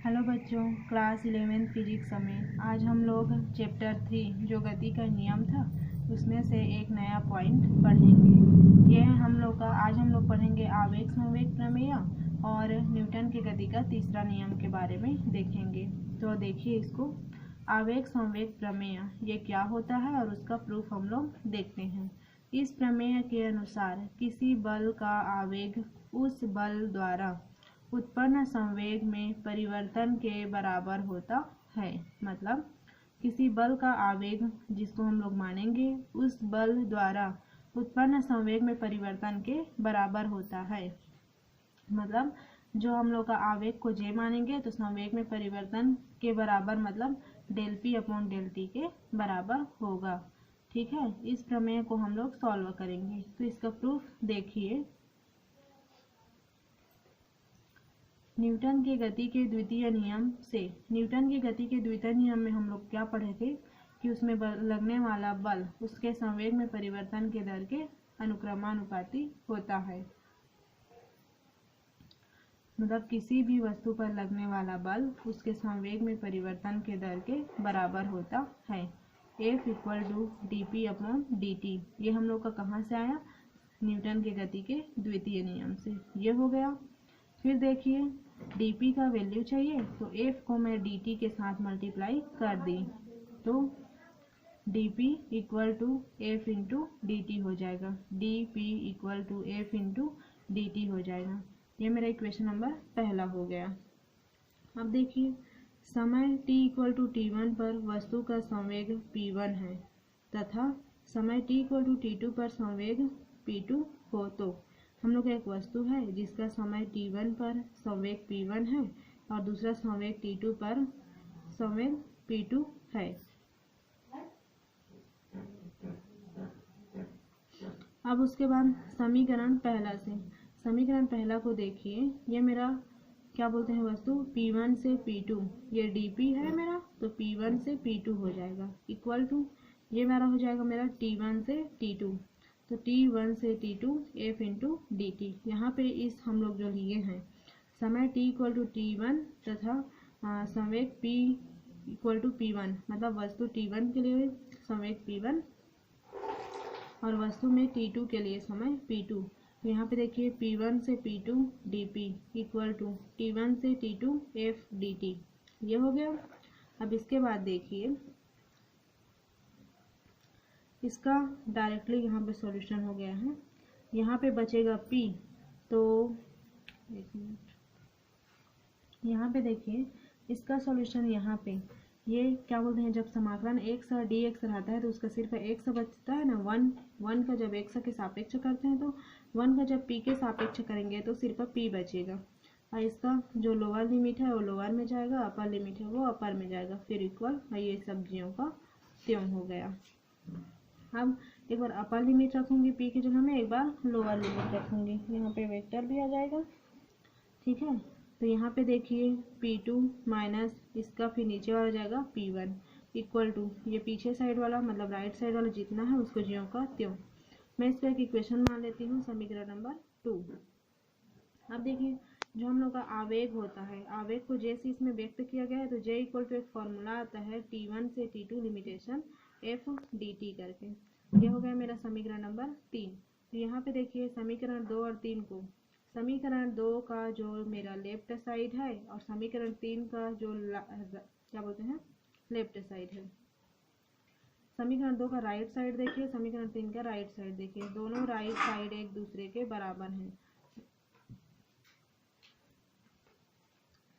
Hello बच्चों, class 11 physics में आज हम लोग चैप्टर 3 जो गति का नियम था उसमें से एक नया पॉइंट पढ़ेंगे। यह आज हम लोग पढ़ेंगे आवेग संवेग प्रमेय और न्यूटन की गति का तीसरा नियम के बारे में देखेंगे। तो देखिए इसको, आवेग संवेग प्रमेय ये क्या होता है और उसका प्रूफ हम लोग देखते हैं। इस प्रमेय के अनुसार किसी बल का आवेग उस बल द्वारा उत्पन्न संवेग में परिवर्तन के बराबर होता है। मतलब किसी बल का आवेग जिसको हम लोग मानेंगे उस बल द्वारा उत्पन्न संवेग में परिवर्तन के बराबर होता है। मतलब जो हम लोग का आवेग को जे मानेंगे तो संवेग में परिवर्तन के बराबर मतलब del P upon del T के बराबर होगा। ठीक है, इस प्रमेय को हम लोग सॉल्व करेंगे। तो इसका प्रूफ देखिए, न्यूटन की गति के द्वितीय नियम से। न्यूटन की गति के द्वितीय नियम में हम लोग क्या पढ़े थे कि उसमें लगने वाला बल उसके संवेग में परिवर्तन के दर के अनुक्रमानुपाती होता है। मतलब किसी भी वस्तु पर लगने वाला बल उसके संवेग में परिवर्तन के दर के बराबर होता है। F equal to D P upon D T. ये हम लोग का कहाँ से आया? न्यूटन की गति के द्वितीय नियम से। ये हो गया। फिर देखिए dp का वैल्यू चाहिए तो f को मैं dt के साथ मल्टीप्लाई कर दी तो dp equal to f into dt हो जाएगा। dp equal to f into dt हो जाएगा। ये मेरा इक्वेशन नंबर पहला हो गया। अब देखिए, समय t इक्वल टू t1 पर वस्तु का संवेग p1 है तथा समय t इक्वल टू t2 पर संवेग p2 हो तो हम लोग एक वस्तु है जिसका समय t1 पर संवेग p1 है और दूसरा संवेग t2 पर संवेग p2 है। अब उसके बाद समीकरण पहला को देखिए। ये मेरा क्या बोलते हैं वस्तु p1 से p2, ये dp है मेरा तो p1 से p2 हो जाएगा इक्वल टू ये मेरा हो जाएगा मेरा t1 से t2 तो t1 से t2 f into D T. यहाँ पे इस हम लोग जो लिए हैं समय t इक्वल टू t1 तथा संवेग p इक्वल टू p1 मतलब वस्तु t1 के लिए संवेग p1 और वस्तु में t2 के लिए समय p2। तो यहाँ पे देखिए p1 से p2 dp equal to t1 से t2 f dt। ये हो गया। अब इसके बाद देखिए इसका डायरेक्टली यहाँ पे सॉल्यूशन हो गया है। यहाँ पे बचेगा p तो एक मिनट, यहाँ पे देखिए इसका सॉल्यूशन यहाँ पे ये क्या बोलते हैं, जब समाकलन x और dx रहता है तो उसका सिर्फ x बचता है ना। वन का जब x के सापेक्ष करते हैं तो 1 का जब p के सापेक्ष करेंगे तो सिर्फ p बचेगा और इसका जो लोअर लिमिट है वो लोअर में जाएगा, अपर लिमिट है वो अपर में जाएगा। फिर इक्वल ये सब्जियों का त्यों हो गया। अब एक बार अपर लिमिट रखूंगी p की जगह में, एक बार लोअर लिमिट रखूंगी। यहाँ पे वेक्टर भी आ जाएगा। ठीक है, तो यहाँ पे देखिए p2 माइनस इसका फिर नीचे वाला जाएगा p1 इक्वल टू ये पीछे साइड वाला मतलब राइट साइड वाला जितना है उसको ज्यों का त्यों। मैं इसको एक इक्वेशन मान लेती हूँ, समीकरण नंबर 2। अब देखिए जो हम लोग का आवेग होता है, आवेग को जैसे इसमें व्यक्त किया गया है तो j इक्वल टू एक फॉर्मूला आता है t1 से t2 लिमिटेशन f dt करके। ये हो गया मेरा समीकरण नंबर 3। तो यहाँ पे देखिए समीकरण 2 और 3 को, समीकरण 2 का जो मेरा लेफ्ट साइड है और समीकरण 3 का जो क्या बोलते हैं लेफ्ट साइड है। समीकरण 2 का राइट साइड देखिए, समीकरण 3 का राइट साइड देखिए, दोनों राइट साइड एक दूसरे के बराबर हैं।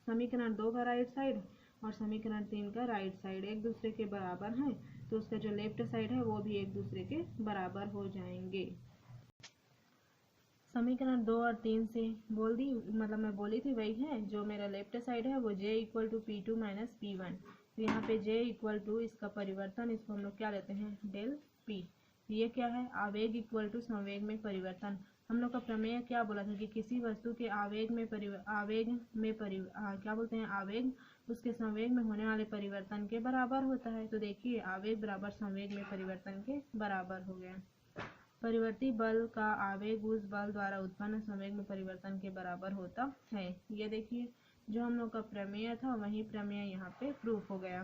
समीकरण 2 का राइट साइड और समीकरण 3 का राइट साइड एक दूसरे के बराबर है तो उसका जो लेफ्ट साइड है वो भी एक दूसरे के बराबर हो जाएंगे। समीकरण 2 और 3 से बोल दी, मतलब मैं बोली थी वही है। जो मेरा लेफ्ट साइड है वो j equal to p2 minus p1। तो यहाँ पे j इक्वल टू इसका परिवर्तन, इसको हम लोग क्या लेते हैं डेल p। ये क्या है आवेग इक्वल टू संवेग में परिवर्तन। हम लोग का प्रमेय क्या बोला था कि किसी वस्तु के आवेग उसके संवेग में होने वाले परिवर्तन के बराबर होता है। तो देखिए आवेग बराबर संवेग में परिवर्तन के बराबर हो गया। परिवर्ती बल का आवेग उस बल द्वारा उत्पन्न संवेग में परिवर्तन के बराबर होता है। ये देखिए जो हम लोग का प्रमेय था वही प्रमेय यहाँ पे प्रूफ हो गया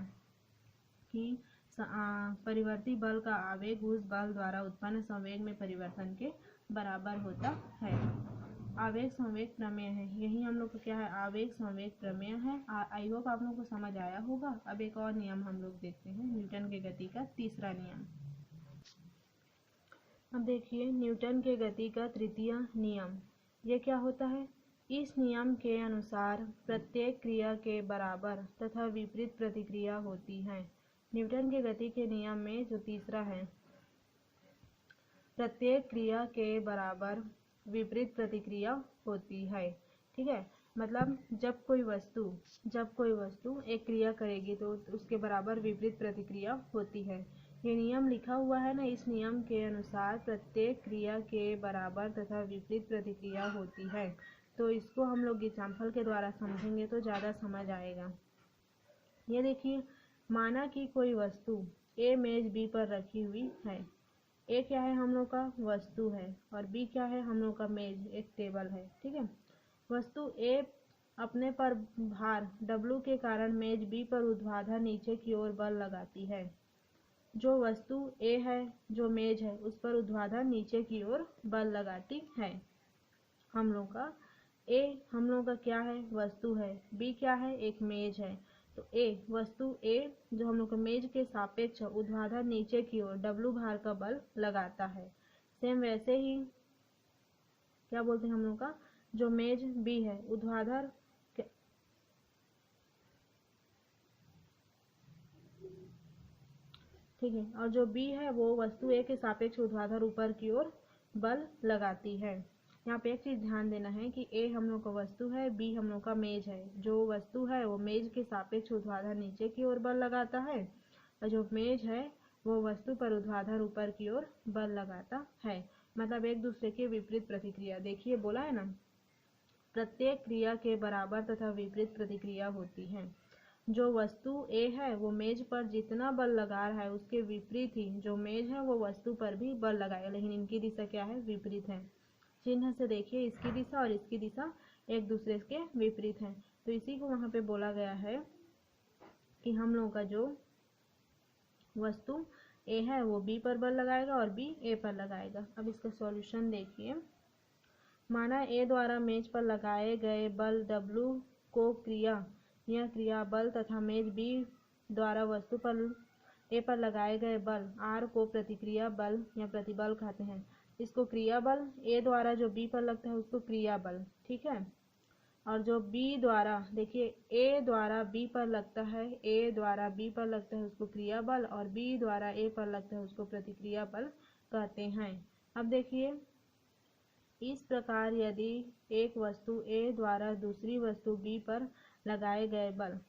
कि परिवर्ती बल का आवेग उस बल द्वारा उत्पन्न संवेग में परिवर्तन के बराबर होता है। आवेग संवेग प्रमेय है, यही हम लोग को क्या है, आवेग संवेग प्रमेय है। आई होप आप लोगों को समझ आया होगा। अब एक और नियम हम लोग देखते हैं, न्यूटन के गति का तीसरा नियम। अब देखिए न्यूटन के गति का तृतीय नियम, ये क्या होता है। इस नियम के अनुसार प्रत्येक क्रिया के बराबर तथा विपरीत प्रतिक्रिया होती है। न्यूटन के गति के नियम में जो तीसरा है, प्रत्येक क्रिया के बराबर विपरीत प्रतिक्रिया होती है। ठीक है, मतलब जब कोई वस्तु एक क्रिया करेगी तो उसके बराबर विपरीत प्रतिक्रिया होती है। ये नियम लिखा हुआ है ना, इस नियम के अनुसार प्रत्येक क्रिया के बराबर तथा विपरीत प्रतिक्रिया होती है। तो इसको हम लोग एग्जाम्पल के द्वारा समझेंगे तो ज़्यादा समझ आएगा। ये देखिए, माना कि कोई वस्तु ए मेज बी पर रखी हुई है। ए क्या है, हम लोग का वस्तु है, और बी क्या है, हम लोग का मेज, एक टेबल है। ठीक है, वस्तु ए अपने पर भार W के कारण मेज बी पर ऊर्ध्वाधर नीचे की ओर बल लगाती है। जो वस्तु ए है, जो मेज है, उस पर ऊर्ध्वाधर नीचे की ओर बल लगाती है। हम लोग का ए, हम लोग का क्या है, वस्तु है। बी क्या है, एक मेज है। तो ए, वस्तु ए जो हम लोग का मेज के सापेक्ष ऊर्ध्वाधर नीचे की ओर W भार का बल लगाता है। सेम वैसे ही क्या बोलते हैं हम लोग का, जो मेज बी है ऊर्ध्वाधर ठीक है, और जो बी है वो वस्तु ए के सापेक्ष ऊर्ध्वाधर ऊपर की ओर बल लगाती है। यहाँ पे एक चीज ध्यान देना है कि ए हम लोग का वस्तु है, बी हम लोग का मेज है। जो वस्तु है वो मेज के सापेक्ष ऊर्ध्वाधर नीचे की ओर बल लगाता है, और जो मेज है वो वस्तु पर ऊर्ध्वाधर ऊपर की ओर बल लगाता है। मतलब एक दूसरे के विपरीत प्रतिक्रिया। देखिए बोला है ना, प्रत्येक क्रिया के बराबर तथा विपरीत प्रतिक्रिया होती है। जो वस्तु ए है वो मेज पर जितना बल लगा रहा है उसके विपरीत ही जो मेज है वो वस्तु पर भी बल लगाएगा, लेकिन इनकी दिशा क्या है, विपरीत है। चिन्ह से देखिए, इसकी दिशा और इसकी दिशा एक दूसरे के विपरीत है। तो इसी को वहां पे बोला गया है कि हम लोगों का जो वस्तु ए है वो बी पर बल लगाएगा और बी ए पर लगाएगा। अब इसका सॉल्यूशन देखिए, माना ए द्वारा मेज पर लगाए गए बल W को यह क्रिया बल तथा मेज बी द्वारा वस्तु पर ए पर लगाए गए बल R को प्रतिक्रिया बल या प्रतिबल कहते हैं। इसको क्रिया बल, ए द्वारा जो बी पर लगता है उसको क्रिया बल। ठीक है, और जो बी द्वारा, देखिए ए द्वारा बी पर लगता है, ए द्वारा बी पर लगता है उसको क्रिया बल, और बी द्वारा ए पर लगता है उसको प्रतिक्रिया बल कहते हैं। अब देखिए, इस प्रकार यदि एक वस्तु ए द्वारा दूसरी वस्तु बी पर लगाए गए बल,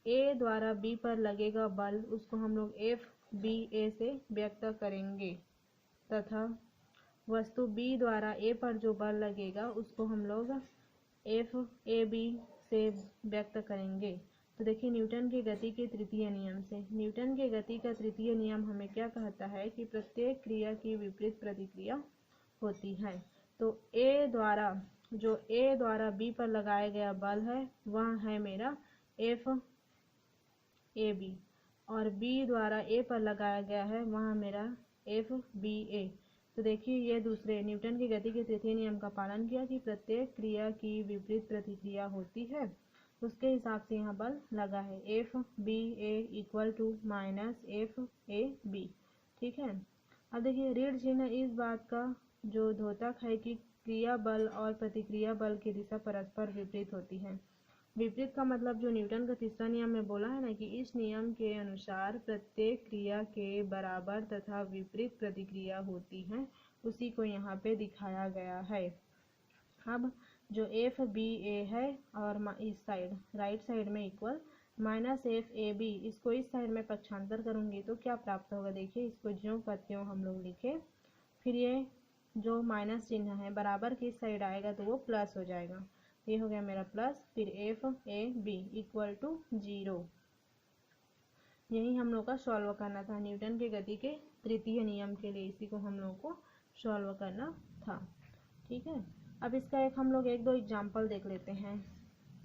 ए द्वारा बी पर लगेगा बल, उसको हम लोग FBA से व्यक्त करेंगे, तथा वस्तु बी द्वारा ए पर जो बल लगेगा उसको हम लोग FAB से व्यक्त करेंगे। तो देखिए न्यूटन के गति के तृतीय नियम से, न्यूटन के गति का तृतीय नियम हमें क्या कहता है कि प्रत्येक क्रिया की विपरीत प्रतिक्रिया होती है। तो जो ए द्वारा बी पर लगाया गया बल है वह है मेरा FAB, और बी द्वारा ए पर लगाया गया है वह मेरा FBA। तो देखिए ये दूसरे न्यूटन की गति के तृतीय नियम का पालन किया कि प्रत्येक क्रिया की विपरीत प्रतिक्रिया होती है, उसके हिसाब से यहाँ बल लगा है FBA equal to minus FAB। ठीक है, अब देखिए ऋण चिन्ह इस बात का जो द्योतक है कि क्रिया बल और प्रतिक्रिया बल की दिशा परस्पर विपरीत होती है। विपरीत का मतलब जो न्यूटन का तीसरा नियम में बोला है ना कि इस नियम के अनुसार प्रत्येक क्रिया के बराबर तथा विपरीत प्रतिक्रिया होती है, उसी को यहाँ पे दिखाया गया है। अब जो FBA है और इस साइड राइट साइड में इक्वल माइनस FAB, इसको इस साइड में पक्षांतर करूंगी तो क्या प्राप्त होगा। देखिए इसको ज्यों का त्यों हम लोग लिखे, फिर ये जो माइनस चिन्ह है बराबर की साइड आएगा तो वो प्लस हो जाएगा। ये हो गया मेरा प्लस, फिर FAB इक्वल टू 0। यही हम लोग का सॉल्व करना था न्यूटन के गति के तृतीय नियम के लिए, इसी को हम लोग को सॉल्व करना था। ठीक है, अब इसका एक हम लोग 1-2 एग्जाम्पल देख लेते हैं।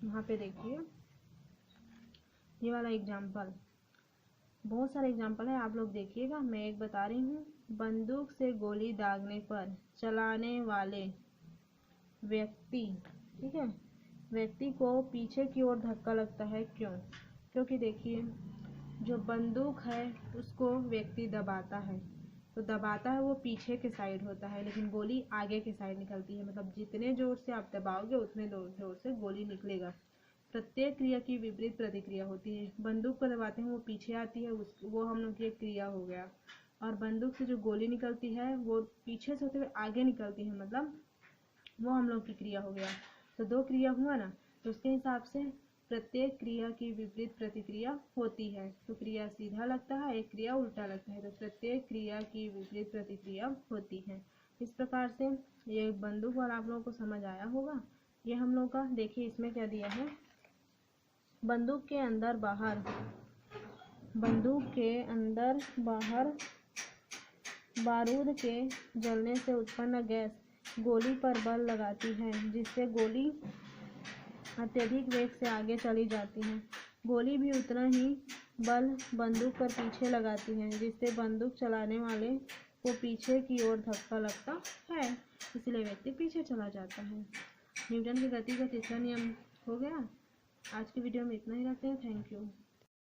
यहाँ पे देखिए ये वाला एग्जाम्पल, बहुत सारे एग्जाम्पल है, आप लोग देखिएगा। मैं एक बता रही हूँ। बंदूक से गोली दागने पर चलाने वाले व्यक्ति, ठीक है, व्यक्ति को पीछे की ओर धक्का लगता है, क्यों? क्योंकि देखिए जो बंदूक है उसको व्यक्ति दबाता है, तो दबाता है वो पीछे के साइड होता है, लेकिन गोली आगे के साइड निकलती है। मतलब जितने जोर से आप दबाओगे उतने जोर से गोली निकलेगा। प्रत्येक क्रिया की विपरीत प्रतिक्रिया होती है। बंदूक को दबाते हैं वो पीछे आती है, वो हम लोग की एक क्रिया हो गया। और बंदूक से जो गोली निकलती है वो पीछे से होते हुए आगे निकलती है, मतलब वो हम लोग की क्रिया हो गया। तो दो क्रिया हुआ ना, तो उसके हिसाब से प्रत्येक क्रिया की विपरीत प्रतिक्रिया होती है। तो क्रिया सीधा लगता है, एक क्रिया उल्टा लगता है, तो प्रत्येक क्रिया की विपरीत प्रतिक्रिया होती है। इस प्रकार से ये बंदूक वाला आप लोगों को समझ आया होगा। ये हम लोग का देखिए इसमें क्या दिया है, बंदूक के अंदर बाहर, बंदूक के अंदर बाहर बारूद के जलने से उत्पन्न गैस गोली पर बल लगाती है, जिससे गोली अत्यधिक वेग से आगे चली जाती है। गोली भी उतना ही बल बंदूक पर पीछे लगाती है, जिससे बंदूक चलाने वाले को पीछे की ओर धक्का लगता है, इसलिए व्यक्ति पीछे चला जाता है। न्यूटन की गति का तीसरा नियम हो गया। आज की वीडियो में इतना ही रखते हैं। Thank you.